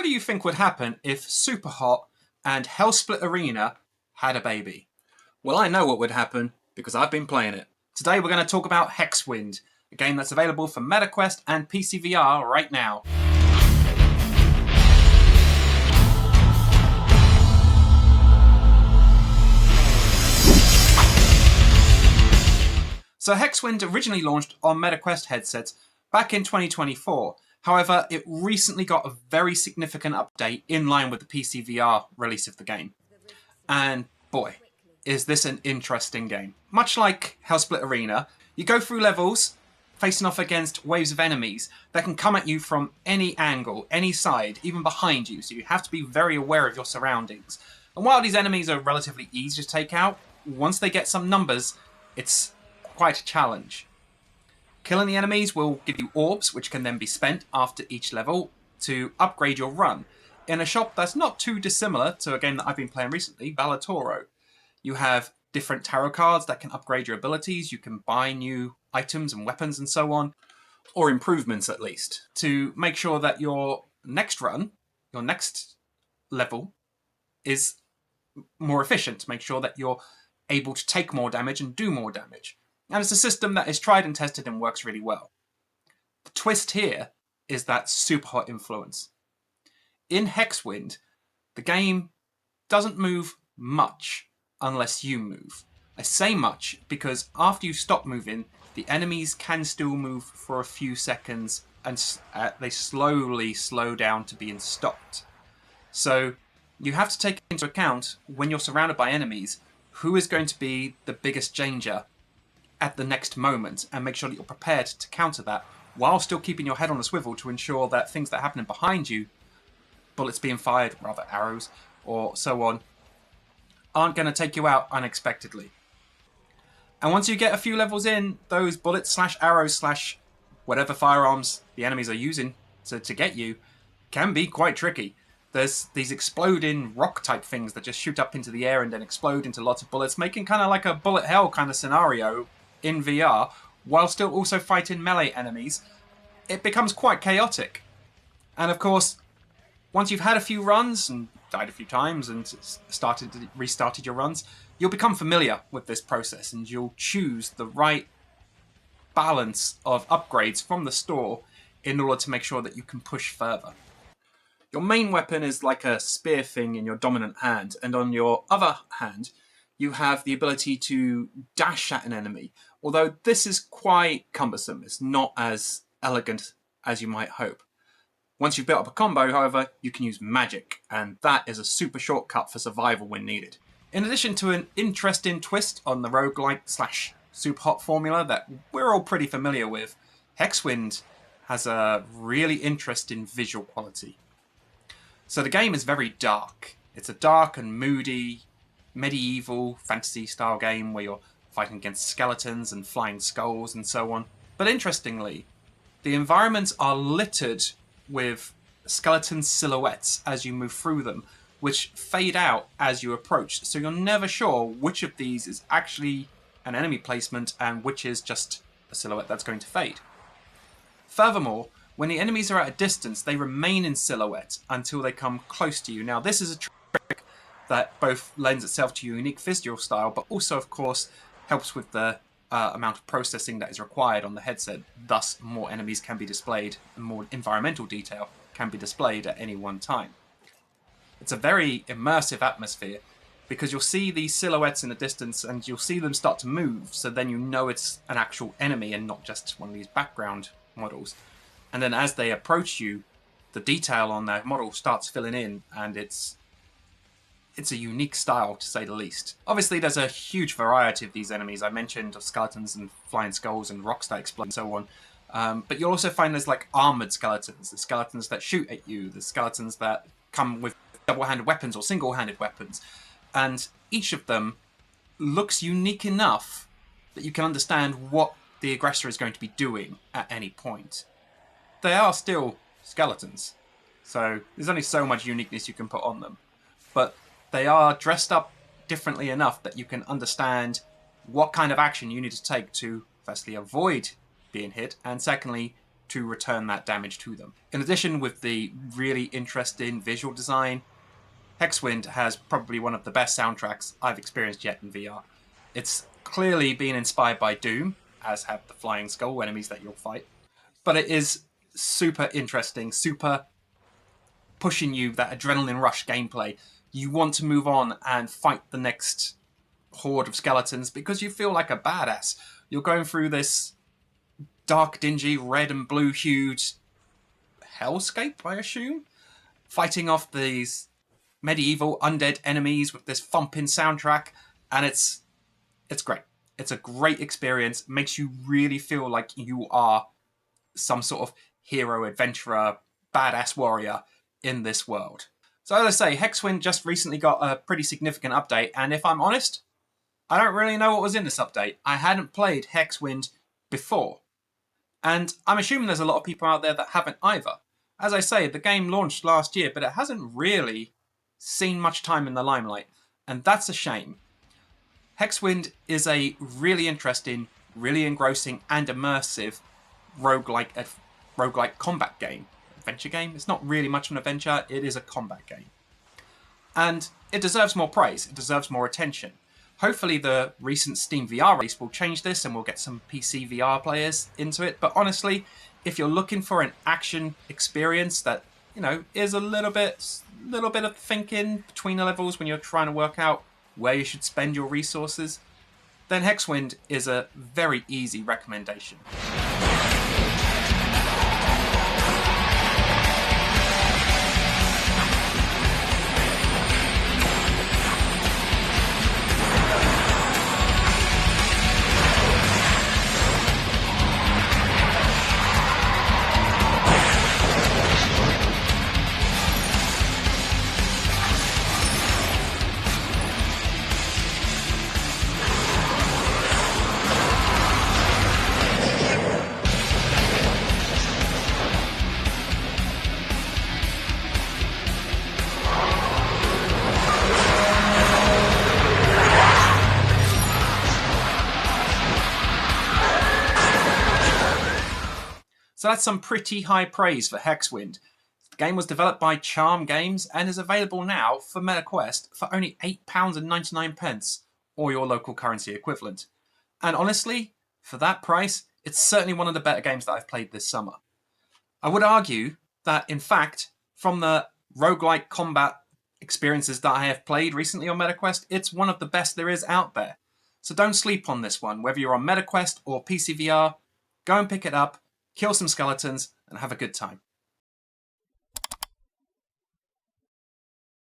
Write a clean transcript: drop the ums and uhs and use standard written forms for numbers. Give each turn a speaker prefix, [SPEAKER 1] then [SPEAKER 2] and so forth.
[SPEAKER 1] What do you think would happen if Superhot and Hellsplit Arena had a baby? Well, I know what would happen because I've been playing it. Today we're going to talk about HexWind, a game that's available for Meta Quest and PCVR right now. So HexWind originally launched on Meta Quest headsets back in 2024. However, it recently got a very significant update in line with the PCVR release of the game. And boy, is this an interesting game. Much like Hellsplit Arena, you go through levels facing off against waves of enemies that can come at you from any angle, any side, even behind you, so you have to be very aware of your surroundings. And while these enemies are relatively easy to take out, once they get some numbers, it's quite a challenge. Killing the enemies will give you orbs, which can then be spent after each level to upgrade your run, in a shop that's not too dissimilar to a game that I've been playing recently, Balatoro. You have different tarot cards that can upgrade your abilities, you can buy new items and weapons and so on, or improvements at least, to make sure that your next run, your next level, is more efficient, to make sure that you're able to take more damage and do more damage. And it's a system that is tried and tested and works really well. The twist here is that Superhot influence. In HexWind, the game doesn't move much unless you move. I say much because after you stop moving, the enemies can still move for a few seconds and they slowly slow down to being stopped. So you have to take into account, when you're surrounded by enemies, who is going to be the biggest danger at the next moment, and make sure that you're prepared to counter that while still keeping your head on a swivel to ensure that things that are happening behind you, bullets being fired, rather arrows, or so on, aren't going to take you out unexpectedly. And once you get a few levels in, those bullets / arrows / whatever firearms the enemies are using to get you can be quite tricky. There's these exploding rock type things that just shoot up into the air and then explode into lots of bullets, making kind of like a bullet hell kind of scenario in VR, while still also fighting melee enemies. It becomes quite chaotic. And of course, once you've had a few runs and died a few times and restarted your runs, you'll become familiar with this process and you'll choose the right balance of upgrades from the store in order to make sure that you can push further. Your main weapon is like a spear thing in your dominant hand, and on your other hand, you have the ability to dash at an enemy. Although this is quite cumbersome, it's not as elegant as you might hope. Once you've built up a combo, however, you can use magic, and that is a super shortcut for survival when needed. In addition to an interesting twist on the roguelike / Superhot formula that we're all pretty familiar with, HexWind has a really interesting visual quality. So the game is very dark. It's a dark and moody, medieval fantasy style game where you're fighting against skeletons and flying skulls and so on. But interestingly, the environments are littered with skeleton silhouettes as you move through them, which fade out as you approach. So you're never sure which of these is actually an enemy placement and which is just a silhouette that's going to fade. Furthermore, when the enemies are at a distance, they remain in silhouette until they come close to you. Now, this is a trick that both lends itself to your unique visual style, but also, of course, helps with the amount of processing that is required on the headset. Thus, more enemies can be displayed, and more environmental detail can be displayed at any one time. It's a very immersive atmosphere, because you'll see these silhouettes in the distance, and you'll see them start to move, so then you know it's an actual enemy and not just one of these background models. And then as they approach you, the detail on that model starts filling in, and it's a unique style, to say the least. Obviously, there's a huge variety of these enemies. I mentioned of skeletons and flying skulls and rocks that explode and so on. But you'll also find there's like armoured skeletons, the skeletons that shoot at you, the skeletons that come with double-handed weapons or single-handed weapons. And each of them looks unique enough that you can understand what the aggressor is going to be doing at any point. They are still skeletons, so there's only so much uniqueness you can put on them. But they are dressed up differently enough that you can understand what kind of action you need to take to, firstly, avoid being hit, and secondly, to return that damage to them. In addition, with the really interesting visual design, HexWind has probably one of the best soundtracks I've experienced yet in VR. It's clearly been inspired by Doom, as have the flying skull enemies that you'll fight, but it is super interesting, super pushing you, that adrenaline rush gameplay. You want to move on and fight the next horde of skeletons because you feel like a badass. You're going through this dark, dingy, red and blue hued hellscape, I assume, fighting off these medieval undead enemies with this thumping soundtrack, and it's great. It's a great experience. It makes you really feel like you are some sort of hero, adventurer, badass warrior in this world. So as I say, HexWind just recently got a pretty significant update, and if I'm honest, I don't really know what was in this update. I hadn't played HexWind before, and I'm assuming there's a lot of people out there that haven't either. As I say, the game launched last year, but it hasn't really seen much time in the limelight, and that's a shame. HexWind is a really interesting, really engrossing and immersive roguelike combat game. Adventure game? It's not really much of an adventure, it is a combat game. And it deserves more praise, it deserves more attention. Hopefully the recent Steam VR release will change this and we'll get some PC VR players into it, but honestly, if you're looking for an action experience that, is a little bit of thinking between the levels when you're trying to work out where you should spend your resources, then HexWind is a very easy recommendation. So that's some pretty high praise for HexWind. The game was developed by Charm Games and is available now for Meta Quest for only £8.99, or your local currency equivalent. And honestly, for that price, it's certainly one of the better games that I've played this summer. I would argue that, in fact, from the roguelike combat experiences that I have played recently on Meta Quest, it's one of the best there is out there. So don't sleep on this one. Whether you're on Meta Quest or PCVR, go and pick it up, kill some skeletons, and have a good time.